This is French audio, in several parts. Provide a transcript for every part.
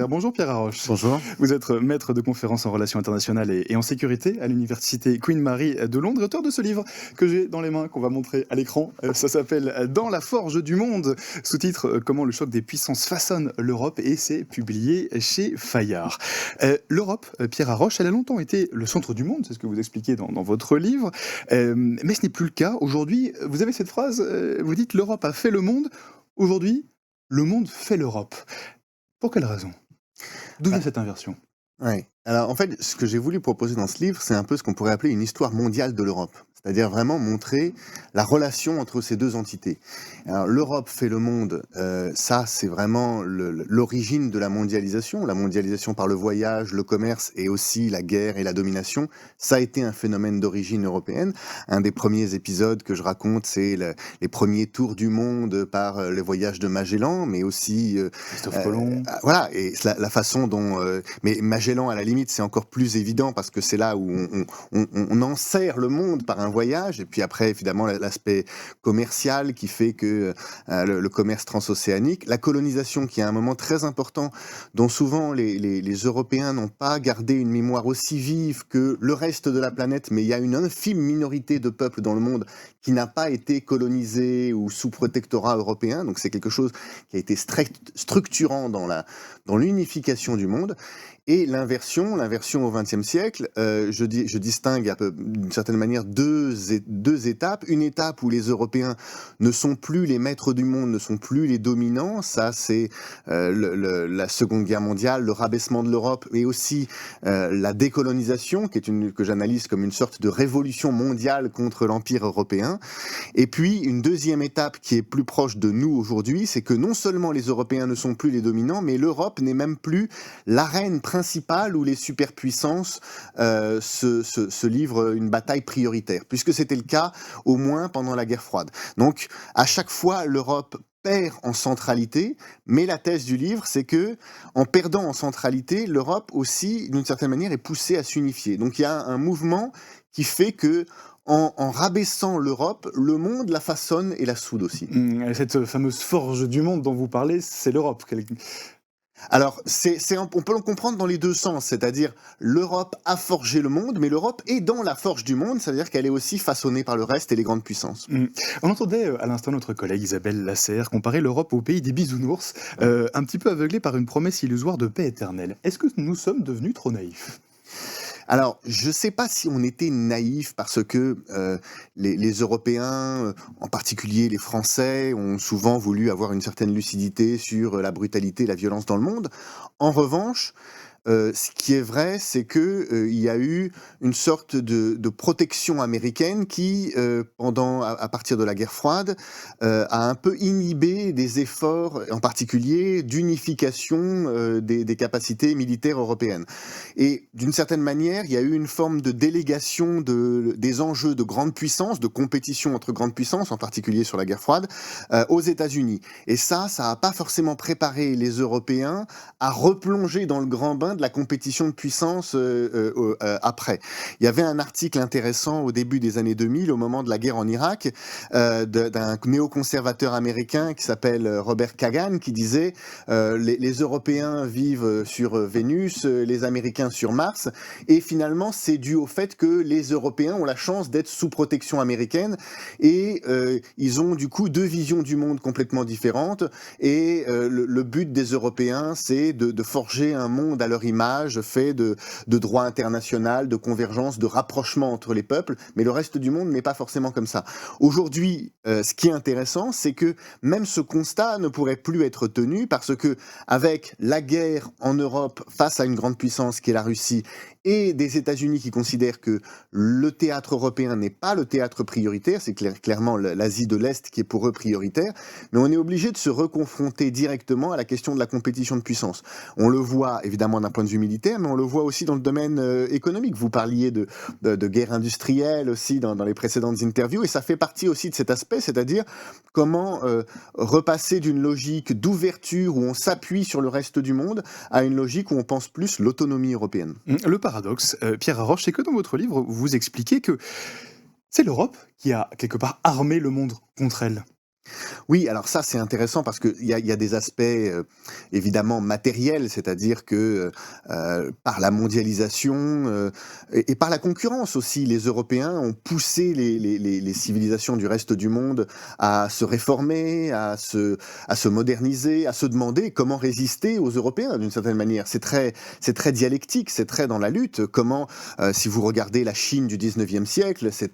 Bonjour Pierre Haroche. Bonjour. Vous êtes maître de conférences en relations internationales et en sécurité à l'université Queen Mary de Londres, auteur de ce livre que j'ai dans les mains, qu'on va montrer à l'écran. Ça s'appelle Dans la forge du monde, sous-titre Comment le choc des puissances façonne l'Europe, et c'est publié chez Fayard. L'Europe, Pierre Haroche, elle a longtemps été le centre du monde, c'est ce que vous expliquez dans votre livre, mais ce n'est plus le cas. Aujourd'hui, vous avez cette phrase, vous dites l'Europe a fait le monde, aujourd'hui, le monde fait l'Europe. Pour quelle raison ? D'où vient Ah, cette inversion? ouais. Alors, en fait, ce que j'ai voulu proposer dans ce livre, c'est un peu ce qu'on pourrait appeler une histoire mondiale de l'Europe. C'est-à-dire vraiment montrer la relation entre ces deux entités. Alors, l'Europe fait le monde, ça, c'est vraiment l'origine de la mondialisation par le voyage, le commerce et aussi la guerre et la domination. Ça a été un phénomène d'origine européenne. Un des premiers épisodes que je raconte, c'est les premiers tours du monde par le voyage de Magellan, mais aussi Christophe Colomb? voilà, et la façon dont mais Magellan, à la limite, c'est encore plus évident parce que c'est là où on enserre le monde par un voyage, et puis après, évidemment, l'aspect commercial qui fait que le commerce transocéanique, la colonisation qui est un moment très important dont souvent les Européens n'ont pas gardé une mémoire aussi vive que le reste de la planète, mais il y a une infime minorité de peuples dans le monde qui n'a pas été colonisé ou sous protectorat européen, donc c'est quelque chose qui a été structurant dans l'unification du monde. Et l'inversion au XXe siècle, je distingue d'une certaine manière deux étapes. Une étape où les Européens ne sont plus les maîtres du monde, ne sont plus les dominants. Ça, c'est la Seconde Guerre mondiale, le rabaissement de l'Europe, et aussi la décolonisation, que j'analyse comme une sorte de révolution mondiale contre l'Empire européen. Et puis, une deuxième étape qui est plus proche de nous aujourd'hui, c'est que non seulement les Européens ne sont plus les dominants, mais l'Europe n'est même plus l'arène principale où les superpuissances se livrent une bataille prioritaire, puisque c'était le cas au moins pendant la guerre froide. Donc, à chaque fois, l'Europe perd en centralité, mais la thèse du livre, c'est que, en perdant en centralité, l'Europe aussi, d'une certaine manière, est poussée à s'unifier. Donc il y a un mouvement qui fait que, en rabaissant l'Europe, le monde la façonne et la soude aussi. Cette fameuse forge du monde dont vous parlez, c'est l'Europe. Alors, on peut le comprendre dans les deux sens, c'est-à-dire l'Europe a forgé le monde, mais l'Europe est dans la forge du monde, c'est-à-dire qu'elle est aussi façonnée par le reste et les grandes puissances. On entendait à l'instant notre collègue Isabelle Lasserre comparer l'Europe au pays des bisounours, un petit peu aveuglé par une promesse illusoire de paix éternelle. Est-ce que nous sommes devenus trop naïfs? Alors, je ne sais pas si on était naïf parce que les Européens, en particulier les Français, ont souvent voulu avoir une certaine lucidité sur la brutalité et la violence dans le monde. En revanche, ce qui est vrai, c'est que il y a eu une sorte de protection américaine qui, à partir de la guerre froide, a un peu inhibé des efforts, en particulier d'unification des capacités militaires européennes. Et d'une certaine manière, il y a eu une forme de délégation des enjeux de grande puissance, de compétition entre grandes puissances, en particulier sur la guerre froide, aux États-Unis. Et ça n'a pas forcément préparé les Européens à replonger dans le grand bain de la compétition de puissance après. Il y avait un article intéressant au début des années 2000, au moment de la guerre en Irak, d'un néoconservateur américain qui s'appelle Robert Kagan, qui disait les Européens vivent sur Vénus, les Américains sur Mars, et finalement c'est dû au fait que les Européens ont la chance d'être sous protection américaine, et ils ont du coup deux visions du monde complètement différentes, et le but des Européens, c'est de forger un monde à leur image, fait de droit international, de convergence, de rapprochement entre les peuples, mais le reste du monde n'est pas forcément comme ça. Aujourd'hui, ce qui est intéressant, c'est que même ce constat ne pourrait plus être tenu parce que, avec la guerre en Europe face à une grande puissance qui est la Russie, et des États-Unis qui considèrent que le théâtre européen n'est pas le théâtre prioritaire, c'est clairement l'Asie de l'Est qui est pour eux prioritaire, mais on est obligé de se reconfronter directement à la question de la compétition de puissance. On le voit évidemment d'un point de vue militaire, mais on le voit aussi dans le domaine économique. Vous parliez de guerre industrielle aussi dans les précédentes interviews, et ça fait partie aussi de cet aspect, c'est-à-dire comment repasser d'une logique d'ouverture où on s'appuie sur le reste du monde à une logique où on pense plus l'autonomie européenne. Le paradoxe, Pierre Haroche, c'est que dans votre livre, vous expliquez que c'est l'Europe qui a quelque part armé le monde contre elle. Oui, alors ça c'est intéressant parce qu'il y a des aspects évidemment matériels, c'est-à-dire que par la mondialisation et par la concurrence aussi, les Européens ont poussé les civilisations du reste du monde à se réformer, à se moderniser, à se demander comment résister aux Européens d'une certaine manière. C'est très dialectique, c'est très dans la lutte. Comment, si vous regardez la Chine du 19e siècle, c'est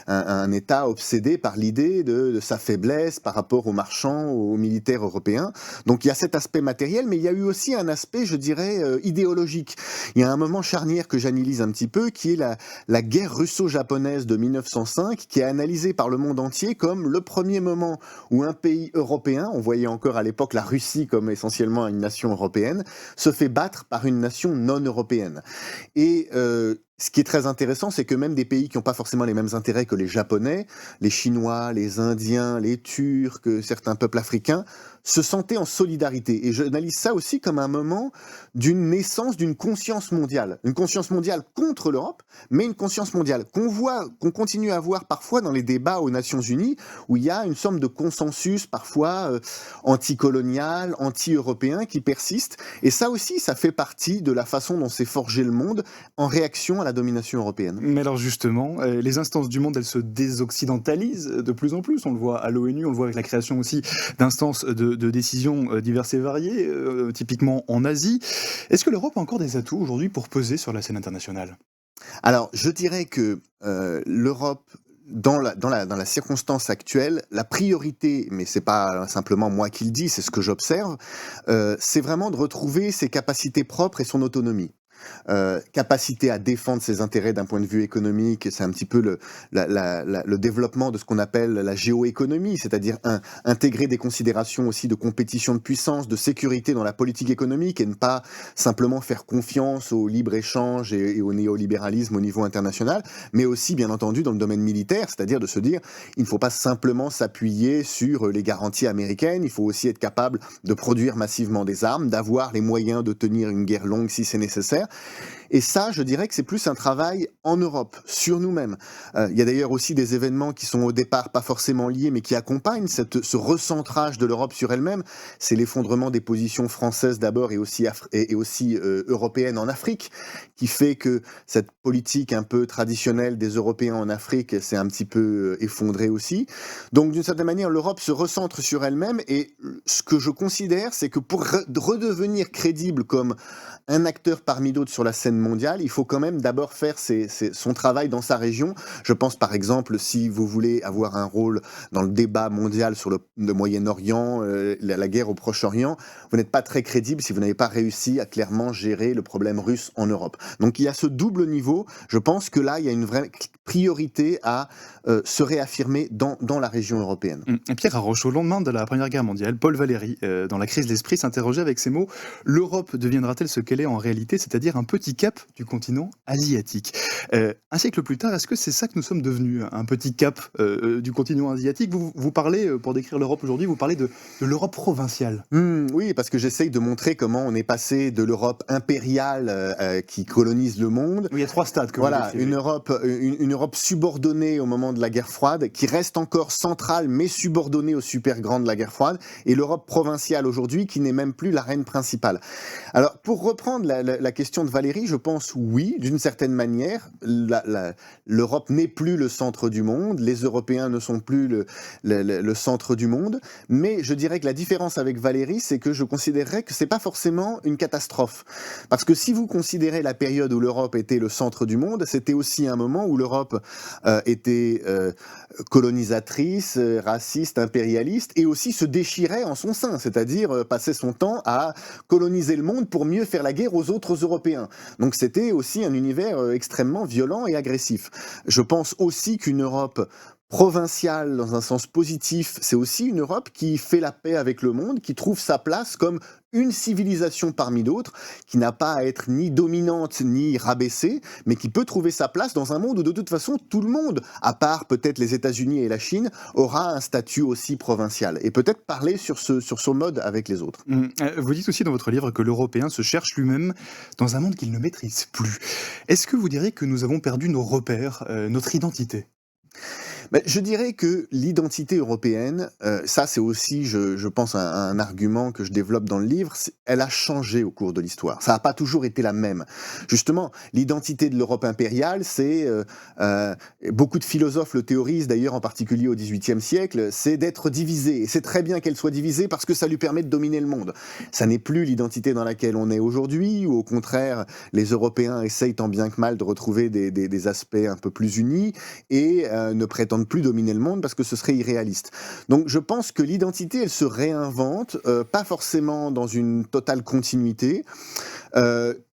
un État obsédé par l'idée de sa faiblesse par rapport aux marchands, aux militaires européens. Donc il y a cet aspect matériel, mais il y a eu aussi un aspect, je dirais, idéologique. Il y a un moment charnière que j'analyse un petit peu, qui est la guerre russo-japonaise de 1905, qui est analysée par le monde entier comme le premier moment où un pays européen, on voyait encore à l'époque la Russie comme essentiellement une nation européenne, se fait battre par une nation non européenne. Et ce qui est très intéressant, c'est que même des pays qui n'ont pas forcément les mêmes intérêts que les Japonais, les Chinois, les Indiens, les Turcs, certains peuples africains, se sentaient en solidarité. Et j'analyse ça aussi comme un moment d'une naissance d'une conscience mondiale. Une conscience mondiale contre l'Europe, mais une conscience mondiale qu'on continue à voir parfois dans les débats aux Nations Unies, où il y a une sorte de consensus parfois anticolonial, anti-européen qui persiste. Et ça aussi, ça fait partie de la façon dont s'est forgé le monde en réaction à la domination européenne. Mais alors justement, les instances du monde, elles se désoccidentalisent de plus en plus. On le voit à l'ONU, on le voit avec la création aussi d'instances de décision diverses et variées, typiquement en Asie. Est-ce que l'Europe a encore des atouts aujourd'hui pour peser sur la scène internationale? Alors, je dirais que l'Europe, dans la circonstance actuelle, la priorité, mais c'est pas simplement moi qui le dis, c'est ce que j'observe, c'est vraiment de retrouver ses capacités propres et son autonomie. Capacité à défendre ses intérêts d'un point de vue économique, c'est un petit peu le développement de ce qu'on appelle la géoéconomie, c'est-à-dire intégrer des considérations aussi de compétition de puissance, de sécurité dans la politique économique et ne pas simplement faire confiance au libre-échange et au néolibéralisme au niveau international, mais aussi bien entendu dans le domaine militaire, c'est-à-dire de se dire il ne faut pas simplement s'appuyer sur les garanties américaines, il faut aussi être capable de produire massivement des armes, d'avoir les moyens de tenir une guerre longue si c'est nécessaire. Et ça, je dirais que c'est plus un travail en Europe, sur nous-mêmes. Il y a d'ailleurs aussi des événements qui sont au départ pas forcément liés, mais qui accompagnent ce recentrage de l'Europe sur elle-même. C'est l'effondrement des positions françaises d'abord et aussi européennes en Afrique, qui fait que cette politique un peu traditionnelle des Européens en Afrique s'est un petit peu effondrée aussi. Donc d'une certaine manière, l'Europe se recentre sur elle-même et ce que je considère, c'est que pour redevenir crédible comme un acteur parmi d'autres sur la scène mondiale, il faut quand même d'abord faire son travail dans sa région. Je pense par exemple, si vous voulez avoir un rôle dans le débat mondial sur le Moyen-Orient, la guerre au Proche-Orient, vous n'êtes pas très crédible si vous n'avez pas réussi à clairement gérer le problème russe en Europe. Donc il y a ce double niveau. Je pense que là, il y a une vraie priorité à se réaffirmer dans la région européenne. Pierre Haroche, au lendemain de la Première Guerre mondiale, Paul Valéry, dans La crise de l'esprit, s'interrogeait avec ces mots: l'Europe deviendra-t-elle ce qu'elle est en réalité, c'est-à-dire un petit cap du continent asiatique? Un siècle plus tard, est-ce que c'est ça que nous sommes devenus, un petit cap du continent asiatique? Vous parlez, pour décrire l'Europe aujourd'hui, vous parlez de l'Europe provinciale. Oui, parce que j'essaye de montrer comment on est passé de l'Europe impériale qui colonise le monde. Il y a 3 stades que vous Voilà, décrivez. une Europe subordonnée au moment de la guerre froide, qui reste encore centrale mais subordonnée aux super grands de la guerre froide, et l'Europe provinciale aujourd'hui qui n'est même plus la reine principale. Alors, pour reprendre la question de Valérie, je pense oui, d'une certaine manière, l'Europe n'est plus le centre du monde, les Européens ne sont plus le centre du monde, mais je dirais que la différence avec Valérie, c'est que je considérerais que c'est pas forcément une catastrophe. Parce que si vous considérez la période où l'Europe était le centre du monde, c'était aussi un moment où l'Europe était colonisatrice, raciste, impérialiste, et aussi se déchirait en son sein, c'est-à-dire passait son temps à coloniser le monde pour mieux faire la guerre aux autres Européens. Donc c'était aussi un univers extrêmement violent et agressif. Je pense aussi qu'une Europe provinciale dans un sens positif, c'est aussi une Europe qui fait la paix avec le monde, qui trouve sa place comme une civilisation parmi d'autres, qui n'a pas à être ni dominante ni rabaissée, mais qui peut trouver sa place dans un monde où de toute façon tout le monde, à part peut-être les États-Unis et la Chine, aura un statut aussi provincial. Et peut-être parler sur son mode avec les autres. Vous dites aussi dans votre livre que l'Européen se cherche lui-même dans un monde qu'il ne maîtrise plus. Est-ce que vous diriez que nous avons perdu nos repères, notre identité? Je dirais que l'identité européenne, ça c'est aussi, je pense, un argument que je développe dans le livre, elle a changé au cours de l'histoire. Ça n'a pas toujours été la même. Justement, l'identité de l'Europe impériale, beaucoup de philosophes le théorisent d'ailleurs, en particulier au XVIIIe siècle, c'est d'être divisée. Et c'est très bien qu'elle soit divisée parce que ça lui permet de dominer le monde. Ça n'est plus l'identité dans laquelle on est aujourd'hui, où au contraire, les Européens essayent tant bien que mal de retrouver des aspects un peu plus unis et ne prétendent plus dominer le monde parce que ce serait irréaliste. Donc je pense que l'identité, elle se réinvente, pas forcément dans une totale continuité,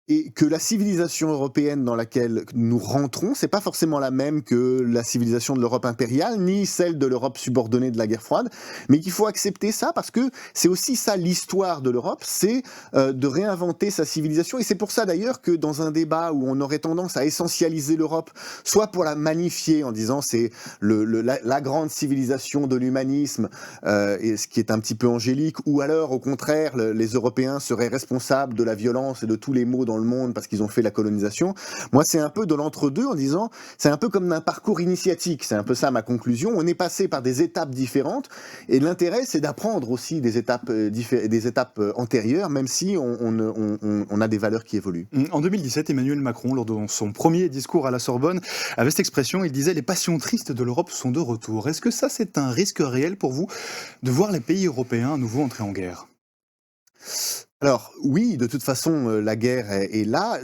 et que la civilisation européenne dans laquelle nous rentrons, c'est pas forcément la même que la civilisation de l'Europe impériale, ni celle de l'Europe subordonnée de la guerre froide, mais qu'il faut accepter ça parce que c'est aussi ça l'histoire de l'Europe, c'est de réinventer sa civilisation. Et c'est pour ça d'ailleurs que dans un débat où on aurait tendance à essentialiser l'Europe, soit pour la magnifier en disant c'est la grande civilisation de l'humanisme, et ce qui est un petit peu angélique, ou alors au contraire les Européens seraient responsables de la violence et de tous les maux dans le monde parce qu'ils ont fait la colonisation. Moi, c'est un peu de l'entre-deux en disant, c'est un peu comme un parcours initiatique. C'est un peu ça ma conclusion. On est passé par des étapes différentes et l'intérêt, c'est d'apprendre aussi des étapes antérieures, même si on a des valeurs qui évoluent. En 2017, Emmanuel Macron, lors de son premier discours à la Sorbonne, avait cette expression, il disait « Les passions tristes de l'Europe sont de retour ». Est-ce que ça, c'est un risque réel pour vous de voir les pays européens à nouveau entrer en guerre ? Alors oui, de toute façon, la guerre est là.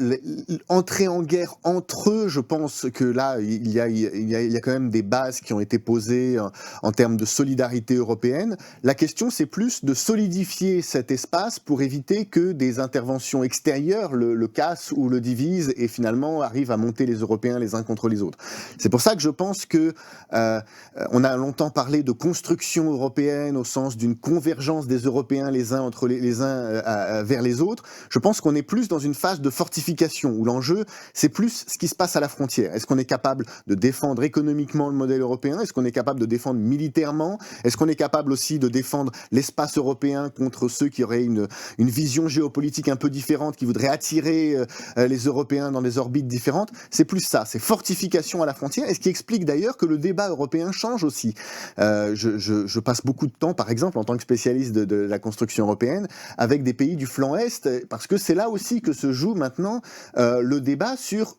Entrer en guerre entre eux, je pense que là, il y a quand même des bases qui ont été posées en termes de solidarité européenne. La question, c'est plus de solidifier cet espace pour éviter que des interventions extérieures le cassent ou le divisent et finalement arrivent à monter les Européens les uns contre les autres. C'est pour ça que je pense que on a longtemps parlé de construction européenne au sens d'une convergence des Européens les uns entre les uns vers les autres. Je pense qu'on est plus dans une phase de fortification où l'enjeu, c'est plus ce qui se passe à la frontière. Est-ce qu'on est capable de défendre économiquement le modèle européen? Est-ce qu'on est capable de défendre militairement? Est-ce qu'on est capable aussi de défendre l'espace européen contre ceux qui auraient une vision géopolitique un peu différente, qui voudraient attirer les Européens dans des orbites différentes? C'est plus ça, c'est fortification à la frontière, et ce qui explique d'ailleurs que le débat européen change aussi. Je passe beaucoup de temps, par exemple, en tant que spécialiste de la construction européenne, avec des pays du flanc Est, parce que c'est là aussi que se joue maintenant le débat sur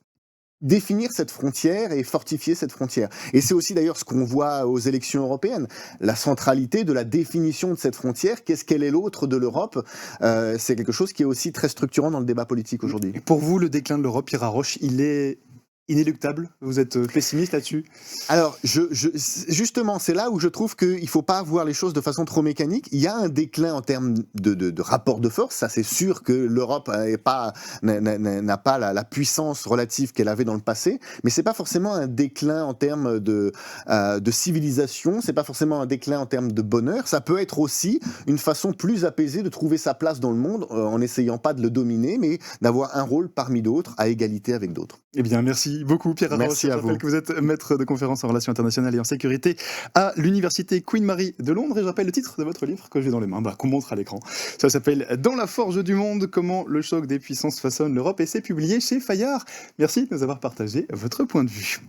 définir cette frontière et fortifier cette frontière. Et c'est aussi d'ailleurs ce qu'on voit aux élections européennes, la centralité de la définition de cette frontière, qu'est-ce qu'elle est l'autre de l'Europe, c'est quelque chose qui est aussi très structurant dans le débat politique aujourd'hui. Pour vous, le déclin de l'Europe, Pierre Haroche, il est inéluctable? Vous êtes pessimiste là-dessus? Alors, justement, c'est là où je trouve qu'il ne faut pas voir les choses de façon trop mécanique. Il y a un déclin en termes de rapport de force. Ça, c'est sûr que l'Europe n'a pas la puissance relative qu'elle avait dans le passé. Mais ce n'est pas forcément un déclin en termes de civilisation. Ce n'est pas forcément un déclin en termes de bonheur. Ça peut être aussi une façon plus apaisée de trouver sa place dans le monde en n'essayant pas de le dominer, mais d'avoir un rôle parmi d'autres, à égalité avec d'autres. Eh bien, merci beaucoup, Pierre Haroche. Merci à vous. Je rappelle que vous êtes maître de conférences en relations internationales et en sécurité à l'université Queen Mary de Londres. Et je rappelle le titre de votre livre que j'ai dans les mains, qu'on montre à l'écran. Ça s'appelle « Dans la forge du monde, comment le choc des puissances façonne l'Europe » et c'est publié chez Fayard. Merci de nous avoir partagé votre point de vue.